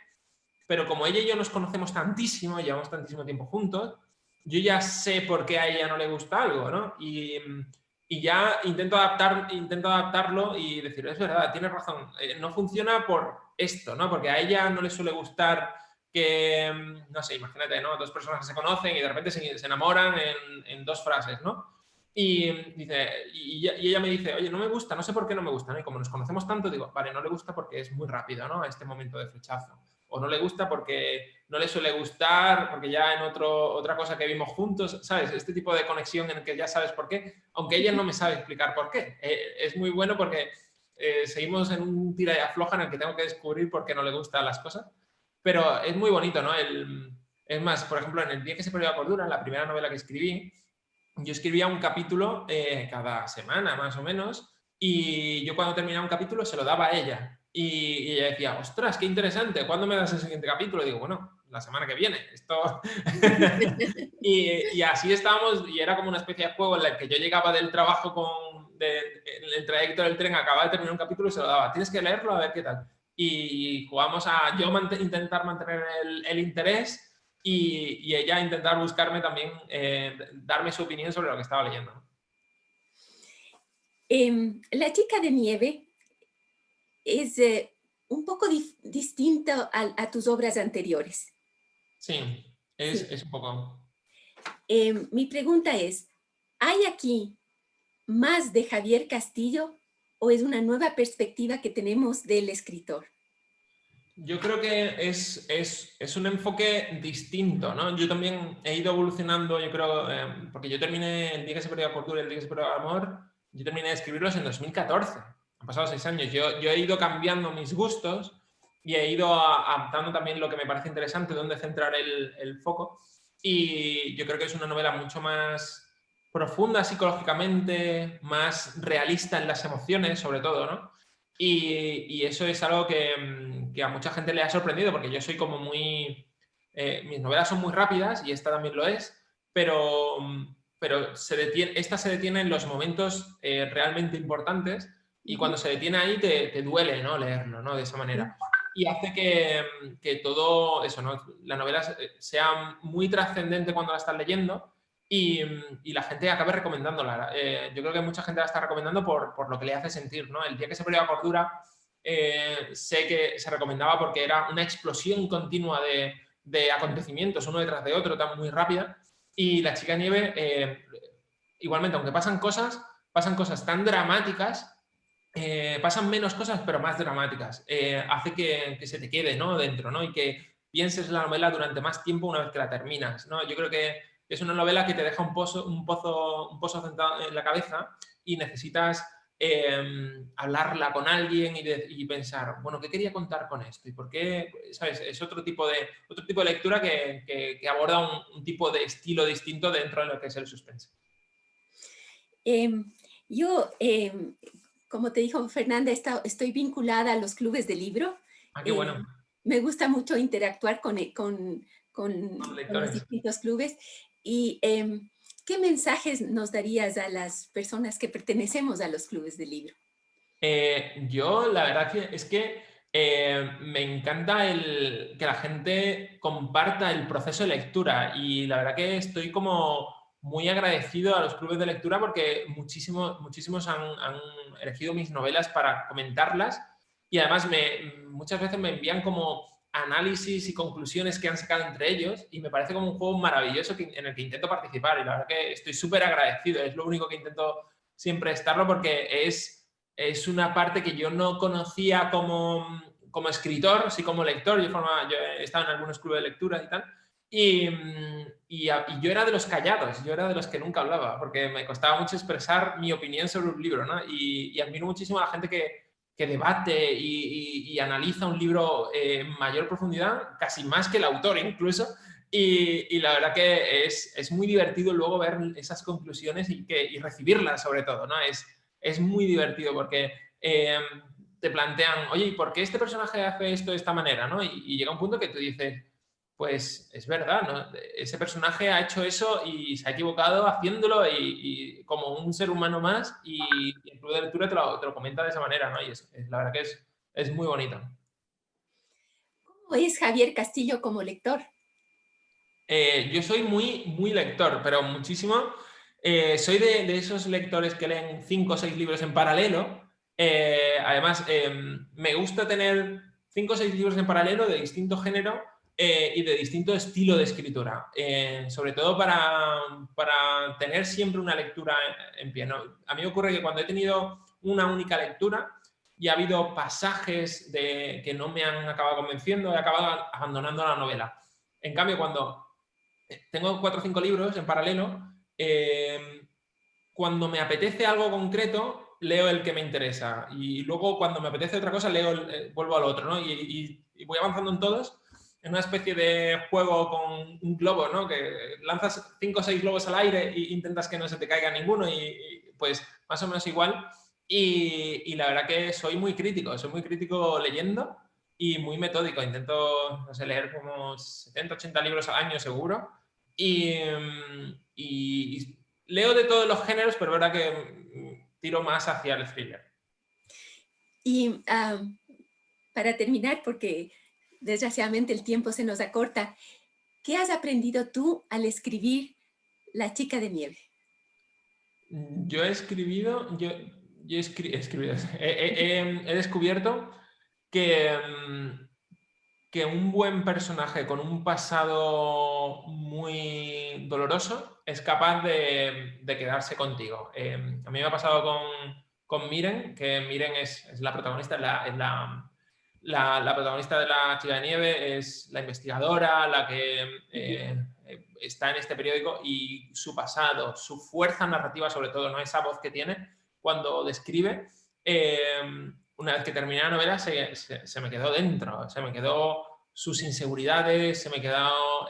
pero como ella y yo nos conocemos tantísimo, llevamos tantísimo tiempo juntos, yo ya sé por qué a ella no le gusta algo, ¿no? Y ya intento adaptarlo y decir, es verdad, tienes razón, no funciona por esto, ¿no? Porque a ella no le suele gustar que, no sé, imagínate, ¿no? Dos personas que se conocen y de repente se enamoran en 2 frases, ¿no? Y ella me dice, oye, no me gusta, no sé por qué no me gusta, ¿no? Y como nos conocemos tanto, digo, vale, no le gusta porque es muy rápido, ¿no? A este momento de flechazo. o no le gusta porque no le suele gustar, porque ya en otra cosa que vimos juntos, ¿sabes? Este tipo de conexión en el que ya sabes por qué, aunque ella no me sabe explicar por qué. Es muy bueno porque seguimos en un tira y afloja en el que tengo que descubrir por qué no le gustan las cosas, pero es muy bonito, ¿no? Es más, por ejemplo, en El día que se perdió la cordura, en la primera novela que escribí, yo escribía un capítulo cada semana, más o menos, y yo cuando terminaba un capítulo se lo daba a ella. Y ella decía, ostras, qué interesante, ¿cuándo me das el siguiente capítulo? Y digo, bueno, la semana que viene. Esto... y así estábamos, y era como una especie de juego en el que yo llegaba del trabajo en el trayecto del tren, acababa de terminar un capítulo y se lo daba. Tienes que leerlo a ver qué tal. Y jugamos a yo intentar mantener el interés y ella intentar buscarme también, darme su opinión sobre lo que estaba leyendo. La chica de nieve es un poco distinto a tus obras anteriores. Sí, es un poco. Mi pregunta es, ¿hay aquí más de Javier Castillo o es una nueva perspectiva que tenemos del escritor? Yo creo que es un enfoque distinto, ¿no? Yo también he ido evolucionando, yo creo, porque yo terminé El día que se perdió la cordura y El día que se perdió el amor, yo terminé de escribirlos en 2014. Han pasado 6 años. Yo he ido cambiando mis gustos y he ido adaptando también lo que me parece interesante, dónde centrar el foco. Y yo creo que es una novela mucho más profunda psicológicamente, más realista en las emociones, sobre todo, ¿no? Y eso es algo que a mucha gente le ha sorprendido, porque yo soy como muy... mis novelas son muy rápidas, y esta también lo es, pero esta se detiene en los momentos realmente importantes, y cuando se detiene ahí te duele, ¿no? Leerlo, ¿no? De esa manera. Y hace que todo eso, ¿no? La novela sea muy trascendente cuando la estás leyendo, y la gente acabe recomendándola. Yo creo que mucha gente la está recomendando por lo que le hace sentir, ¿no? El día que se perdió la cordura, sé que se recomendaba porque era una explosión continua de acontecimientos, uno detrás de otro, tan muy rápida. Y La chica de nieve, igualmente, aunque pasan cosas tan dramáticas, pasan menos cosas, pero más dramáticas. Hace que se te quede, ¿no? Dentro, ¿no? Y que pienses la novela durante más tiempo una vez que la terminas, ¿no? Yo creo que es una novela que te deja un pozo sentado en la cabeza, y necesitas hablarla con alguien y pensar, bueno, ¿qué quería contar con esto? ¿Y por qué? ¿Sabes? Es otro tipo de lectura que aborda un tipo de estilo distinto dentro de lo que es el suspense. Yo, como te dijo Fernanda, estoy vinculada a los clubes de libro. Ah, qué bueno. Me gusta mucho interactuar con los distintos clubes. Y ¿qué mensajes nos darías a las personas que pertenecemos a los clubes de libro? Yo, la verdad es que me encanta que la gente comparta el proceso de lectura, y la verdad que estoy como muy agradecido a los clubes de lectura, porque muchísimos han elegido mis novelas para comentarlas, y además muchas veces me envían como análisis y conclusiones que han sacado entre ellos, y me parece como un juego maravilloso en el que intento participar, y la verdad que estoy súper agradecido. Es lo único que intento siempre estarlo, porque es una parte que yo no conocía como escritor, sí como lector. Yo he estado en algunos clubes de lectura y tal, y yo era de los callados, yo era de los que nunca hablaba, porque me costaba mucho expresar mi opinión sobre un libro, ¿no? Y admiro muchísimo a la gente que debate y analiza un libro en mayor profundidad, casi más que el autor incluso, y la verdad que es muy divertido luego ver esas conclusiones y recibirlas, sobre todo, ¿no? Es muy divertido porque te plantean, oye, ¿y por qué este personaje hace esto de esta manera? ¿No? Y llega un punto que tú dices, pues es verdad, ¿no? Ese personaje ha hecho eso y se ha equivocado haciéndolo, y como un ser humano más, y el club de lectura te lo comenta de esa manera, ¿no? Y la verdad que es muy bonito. ¿Cómo es Javier Castillo como lector? Yo soy muy lector, pero muchísimo. Soy de esos lectores que leen 5 o 6 libros en paralelo. Además, me gusta tener 5 o 6 libros en paralelo de distinto género y de distinto estilo de escritura, sobre todo para tener siempre una lectura en pie, ¿no? A mí me ocurre que cuando he tenido una única lectura, y ha habido pasajes que no me han acabado convenciendo, he acabado abandonando la novela. En cambio, cuando tengo 4 o 5 libros en paralelo, cuando me apetece algo concreto, leo el que me interesa. Y luego, cuando me apetece otra cosa, vuelvo al otro, ¿no? Y voy avanzando en todos, en una especie de juego con un globo, ¿no? Que lanzas 5 o 6 globos al aire e intentas que no se te caiga ninguno y pues más o menos igual. Y la verdad que soy muy crítico leyendo y muy metódico. Intento, no sé, leer como 70, 80 libros al año seguro. Y leo de todos los géneros, pero es verdad que tiro más hacia el thriller. Y para terminar, porque desgraciadamente el tiempo se nos acorta, ¿qué has aprendido tú al escribir La chica de nieve? Yo he descubierto que un buen personaje con un pasado muy doloroso es capaz de quedarse contigo. A mí me ha pasado con Miren, que Miren es la protagonista, la protagonista de La chica de nieve, es la investigadora, la que está en este periódico, y su pasado, su fuerza narrativa sobre todo, ¿no? Esa voz que tiene cuando describe, una vez que terminé la novela se me quedó dentro, se me quedó sus inseguridades, se me quedó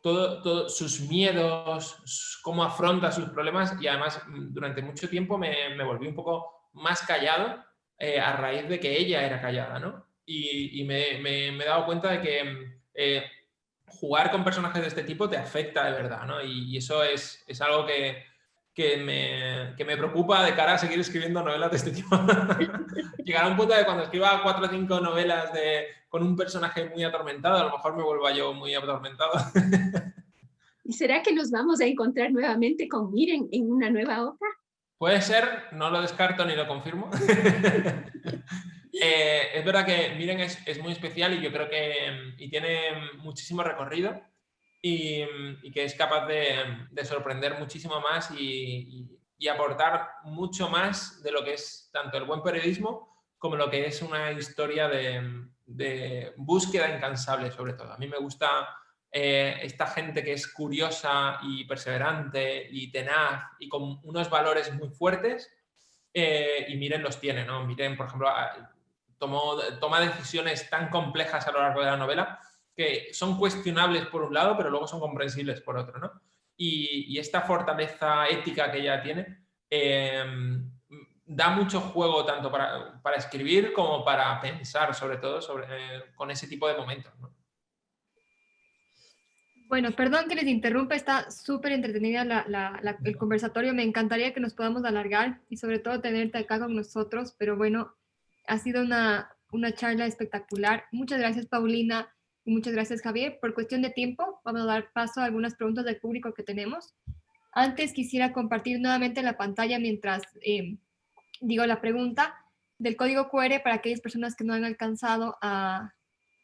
todos sus miedos, cómo afronta sus problemas, y además durante mucho tiempo me volví un poco más callado a raíz de que ella era callada, ¿no? Y me he dado cuenta de que jugar con personajes de este tipo te afecta de verdad, ¿no? Y eso es algo que me preocupa de cara a seguir escribiendo novelas de este tipo. Llegará un punto de cuando escriba 4 o 5 novelas con un personaje muy atormentado, a lo mejor me vuelva yo muy atormentado. ¿Y será que nos vamos a encontrar nuevamente con Miren en una nueva obra? Puede ser, no lo descarto ni lo confirmo. Es verdad que Miren es muy especial y yo creo que tiene muchísimo recorrido y que es capaz de sorprender muchísimo más y aportar mucho más de lo que es tanto el buen periodismo como lo que es una historia de búsqueda incansable, sobre todo. A mí me gusta esta gente que es curiosa y perseverante y tenaz y con unos valores muy fuertes, y Miren los tiene, ¿no? Miren, por ejemplo, toma decisiones tan complejas a lo largo de la novela que son cuestionables por un lado, pero luego son comprensibles por otro, ¿no? Y esta fortaleza ética que ella tiene da mucho juego tanto para escribir como para pensar, sobre todo, con ese tipo de momentos, ¿no? Bueno, perdón que les interrumpa, está súper entretenida el conversatorio. Me encantaría que nos podamos alargar y sobre todo tenerte acá con nosotros, pero bueno, ha sido una charla espectacular. Muchas gracias, Paulina, y muchas gracias, Javier. Por cuestión de tiempo, vamos a dar paso a algunas preguntas del público que tenemos. Antes quisiera compartir nuevamente la pantalla mientras digo la pregunta del código QR para aquellas personas que no han alcanzado a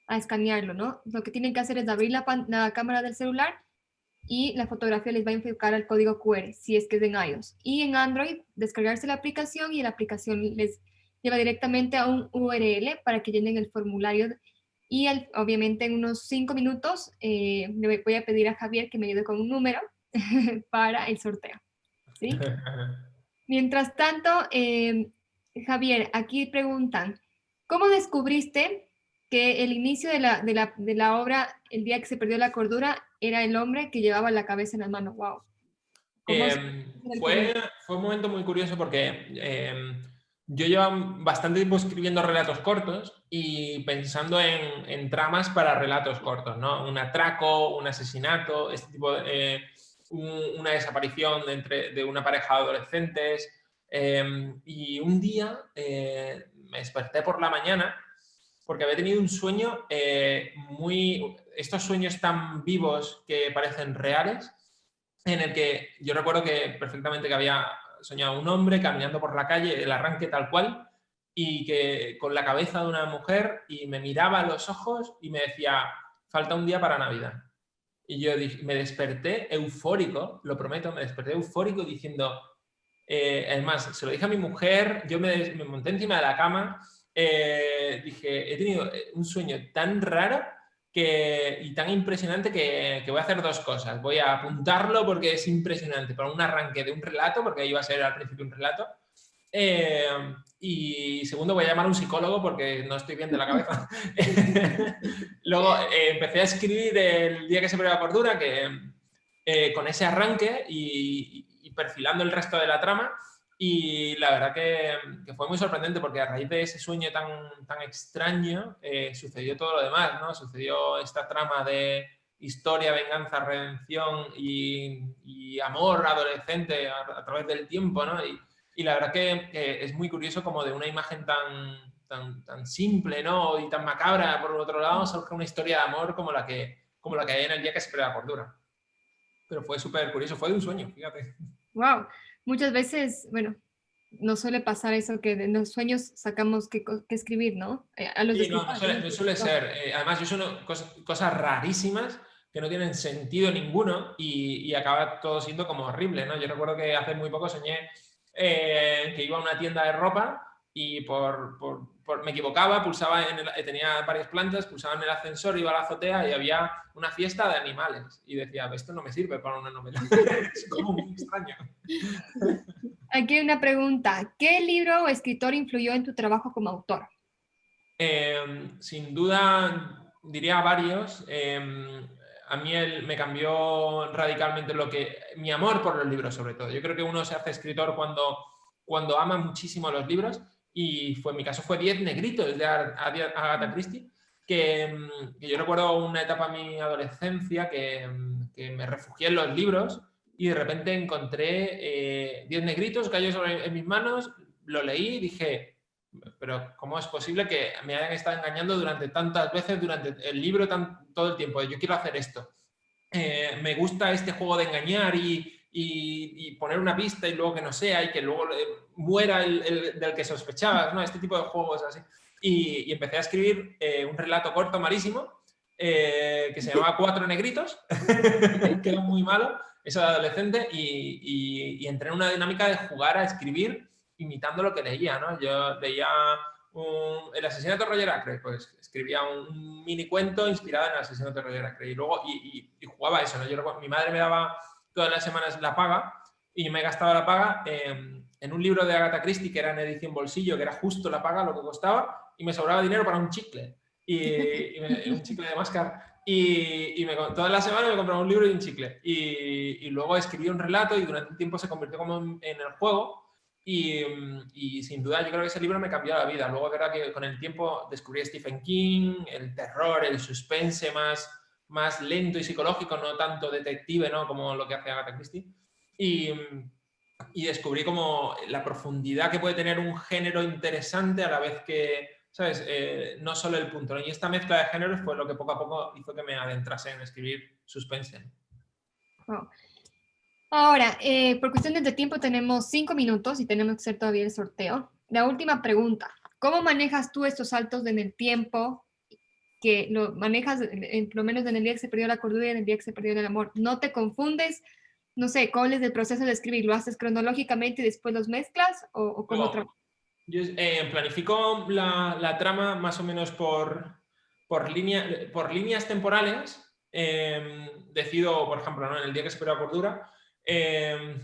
escanearlo, ¿no? Lo que tienen que hacer es abrir la cámara del celular y la fotografía les va a enfocar al código QR, si es que es en iOS. Y en Android, descargarse la aplicación y la aplicación les lleva directamente a un URL para que llenen el formulario. Y obviamente en unos 5 minutos le voy a pedir a Javier que me ayude con un número para el sorteo, ¿sí? Mientras tanto, Javier, aquí preguntan, ¿cómo descubriste que el inicio de la obra, el día que se perdió la cordura, era el hombre que llevaba la cabeza en la mano? ¡Wow! Fue un momento muy curioso porque yo llevaba bastante tiempo escribiendo relatos cortos y pensando en tramas para relatos cortos, ¿no? Un atraco, un asesinato, este tipo de... una desaparición de una pareja de adolescentes. Y un día me desperté por la mañana porque había tenido un sueño estos sueños tan vivos que parecen reales, en el que yo recuerdo que perfectamente que había soñado un hombre caminando por la calle, el arranque tal cual, y que con la cabeza de una mujer, y me miraba a los ojos y me decía, falta un día para Navidad. Y yo me desperté eufórico, lo prometo, me desperté eufórico diciendo, además, se lo dije a mi mujer, yo me monté encima de la cama, dije, he tenido un sueño tan raro y tan impresionante que voy a hacer dos cosas. Voy a apuntarlo porque es impresionante, para un arranque de un relato, porque iba a ser al principio un relato. Y segundo, voy a llamar a un psicólogo porque no estoy bien de la cabeza. Luego empecé a escribir El día que se perdió la cordura, con ese arranque y perfilando el resto de la trama. Y la verdad que fue muy sorprendente porque a raíz de ese sueño tan extraño sucedió todo lo demás, ¿no? Sucedió esta trama de historia, venganza, redención y amor adolescente a través del tiempo, ¿no? Y la verdad que es muy curioso como de una imagen tan simple, ¿no? Y tan macabra, por otro lado, surge una historia de amor como la que hay en El día que se perdió la cordura. Pero fue súper curioso, fue de un sueño, fíjate. Wow, muchas veces, bueno, nos suele pasar eso que de los sueños sacamos que escribir, ¿no? A los Sí, no suele ser. Además, yo son cosas rarísimas que no tienen sentido ninguno y acaba todo siendo como horrible, ¿no? Yo recuerdo que hace muy poco soñé que iba a una tienda de ropa y me equivocaba, tenía varias plantas, pulsaba en el ascensor, iba a la azotea y había una fiesta de animales. Y decía, esto no me sirve para una novela. Es como muy extraño. Aquí hay una pregunta. ¿Qué libro o escritor influyó en tu trabajo como autor? Sin duda, diría varios. A mí me cambió radicalmente mi amor por los libros, sobre todo. Yo creo que uno se hace escritor cuando ama muchísimo los libros, y en mi caso fue 10 negritos de Agatha Christie, que yo recuerdo una etapa en mi adolescencia que me refugié en los libros y de repente encontré 10 negritos, cayó en mis manos, lo leí y dije, pero ¿cómo es posible que me hayan estado engañando durante tantas veces, durante el libro todo el tiempo? Yo quiero hacer esto. Me gusta este juego de engañar y poner una pista y luego que no sea y que luego muera el del que sospechabas, ¿no? Este tipo de juegos así. Y empecé a escribir un relato corto, malísimo, que se llamaba 4 negritos, que era muy malo, eso de adolescente, y entré en una dinámica de jugar a escribir imitando lo que leía, ¿no? Yo leía El asesinato de Roger Ackroyd, pues escribía un mini cuento inspirado en El asesinato de Roger Ackroyd y luego y jugaba a eso, ¿no? Mi madre me daba todas las semanas la paga y me gastaba la paga en un libro de Agatha Christie que era en edición bolsillo, que era justo la paga, lo que costaba, y me sobraba dinero para un chicle, un chicle de mascar. Todas las semanas me compraba un libro y un chicle. Y luego escribí un relato y durante un tiempo se convirtió como en el juego. Y sin duda yo creo que ese libro me cambió la vida. Luego, verdad que con el tiempo descubrí a Stephen King, el terror, el suspense más lento y psicológico, no tanto detective, ¿no? Como lo que hace Agatha Christie. Y descubrí como la profundidad que puede tener un género interesante a la vez que, ¿sabes? No solo el punto, ¿no? Y esta mezcla de géneros fue lo que poco a poco hizo que me adentrase en escribir suspense. Wow. Ahora, por cuestiones de tiempo tenemos 5 minutos y tenemos que hacer todavía el sorteo. La última pregunta. ¿Cómo manejas tú estos saltos en el tiempo que lo manejas, por lo menos en El día que se perdió la cordura y en El día que se perdió el amor? ¿No te confundes? No sé, ¿cuál es el proceso de escribir? ¿Lo haces cronológicamente y después los mezclas? ¿O cómo trabajas? Yo planifico la trama más o menos por líneas temporales. Decido, por ejemplo, ¿no? En El día que se perdió la cordura,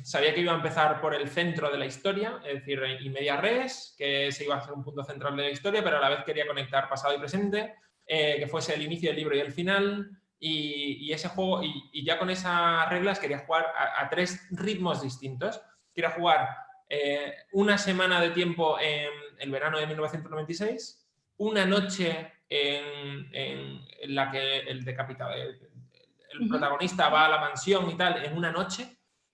sabía que iba a empezar por el centro de la historia, es decir, in media res, que se iba a hacer un punto central de la historia, pero a la vez quería conectar pasado y presente, que fuese el inicio del libro y el final, y ese juego, y ya con esas reglas quería jugar a 3 ritmos distintos. Quería jugar una semana de tiempo en el verano de 1996, una noche en la que el decapitado, el protagonista va a la mansión y tal, en una noche.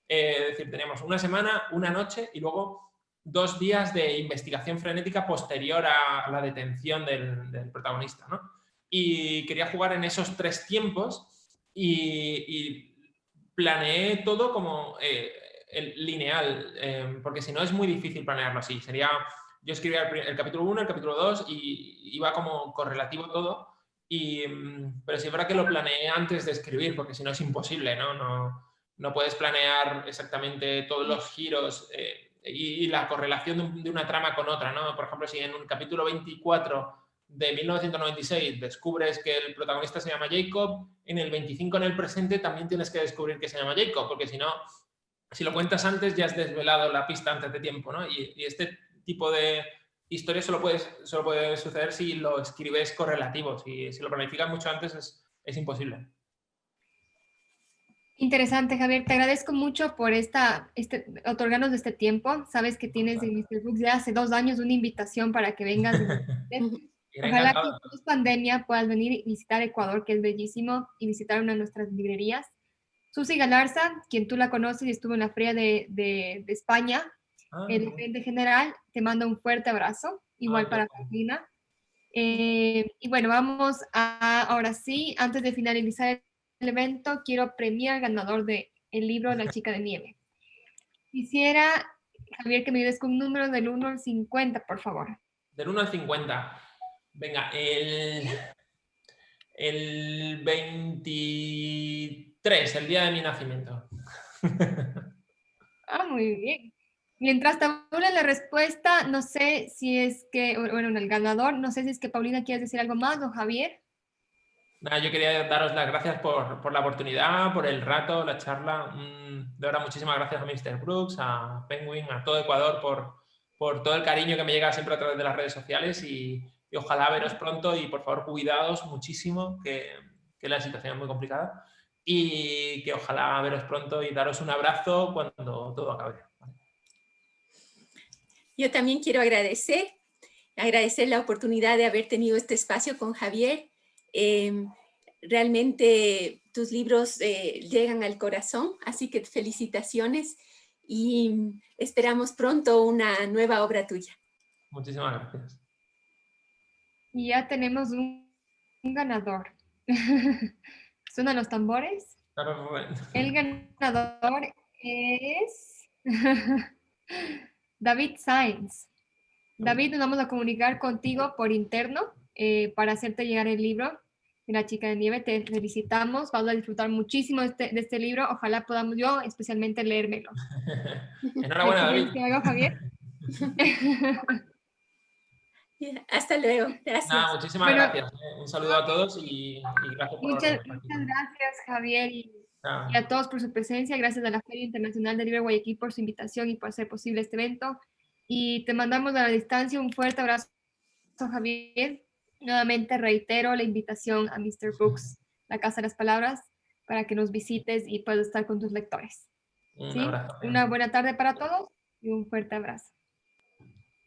Es decir, teníamos una semana, una noche y luego 2 días de investigación frenética posterior a la detención del protagonista, ¿no? Y quería jugar en esos 3 tiempos y planeé todo como lineal, porque si no es muy difícil planearlo así. Yo escribía el capítulo 1, el capítulo 2 y iba como correlativo todo. Pero sí es verdad que lo planeé antes de escribir, porque si no es imposible, ¿no? No puedes planear exactamente todos los giros. y la correlación de una trama con otra, ¿no? Por ejemplo, si en un capítulo 24 de 1996 descubres que el protagonista se llama Jacob, en el 25 en el presente también tienes que descubrir que se llama Jacob, porque si no, si lo cuentas antes ya has desvelado la pista antes de tiempo, ¿no? Y este tipo de historias solo puede suceder si lo escribes correlativo. Si lo planificas mucho antes es imposible. Interesante, Javier. Te agradezco mucho por otorgarnos este tiempo. Sabes que tienes en Mr. Books ya hace 2 años una invitación para que vengas. Ojalá que post pandemia puedas venir y visitar Ecuador, que es bellísimo, y visitar una de nuestras librerías. Susi Galarza, quien tú la conoces y estuvo en la feria de España, el gerente general, te manda un fuerte abrazo, igual para Carolina. Y bueno, vamos ahora sí, antes de finalizar el evento, quiero premiar al ganador del libro La chica de nieve. Quisiera, Javier, que me ayudes con un número del 1 al 50, por favor. Del 1 al 50. Venga, el 23, el día de mi nacimiento. Muy bien. Mientras tabula la respuesta, no sé si es que, bueno, el ganador, no sé si es que Paulina quieres decir algo más o Javier. Nada, yo quería daros las gracias por la oportunidad, por el rato, la charla. De verdad, muchísimas gracias a Mr. Brooks, a Penguin, a todo Ecuador por todo el cariño que me llega siempre a través de las redes sociales y ojalá veros pronto y por favor cuidaos muchísimo, que la situación es muy complicada y que ojalá veros pronto y daros un abrazo cuando todo acabe. Yo también quiero agradecer la oportunidad de haber tenido este espacio con Javier. Realmente tus libros llegan al corazón, así que felicitaciones y esperamos pronto una nueva obra tuya. Muchísimas gracias. Y ya tenemos un ganador. ¿Suenan los tambores? El ganador es David Sainz. David, nos vamos a comunicar contigo por interno para hacerte llegar el libro de La chica de nieve. Te felicitamos, vamos a disfrutar muchísimo de este libro. Ojalá podamos yo especialmente leérmelo. Enhorabuena, David. ¿Algo, Javier? Hasta luego, gracias. Nada, muchísimas gracias. Un saludo a todos y gracias por muchas gracias, Javier, y a todos por su presencia. Gracias a la Feria Internacional del Libro Guayaquil por su invitación y por hacer posible este evento. Y te mandamos a la distancia un fuerte abrazo, Javier. Nuevamente reitero la invitación a Mr. Books, la Casa de las Palabras, para que nos visites y puedas estar con tus lectores. Un abrazo. Una buena tarde para todos y un fuerte abrazo.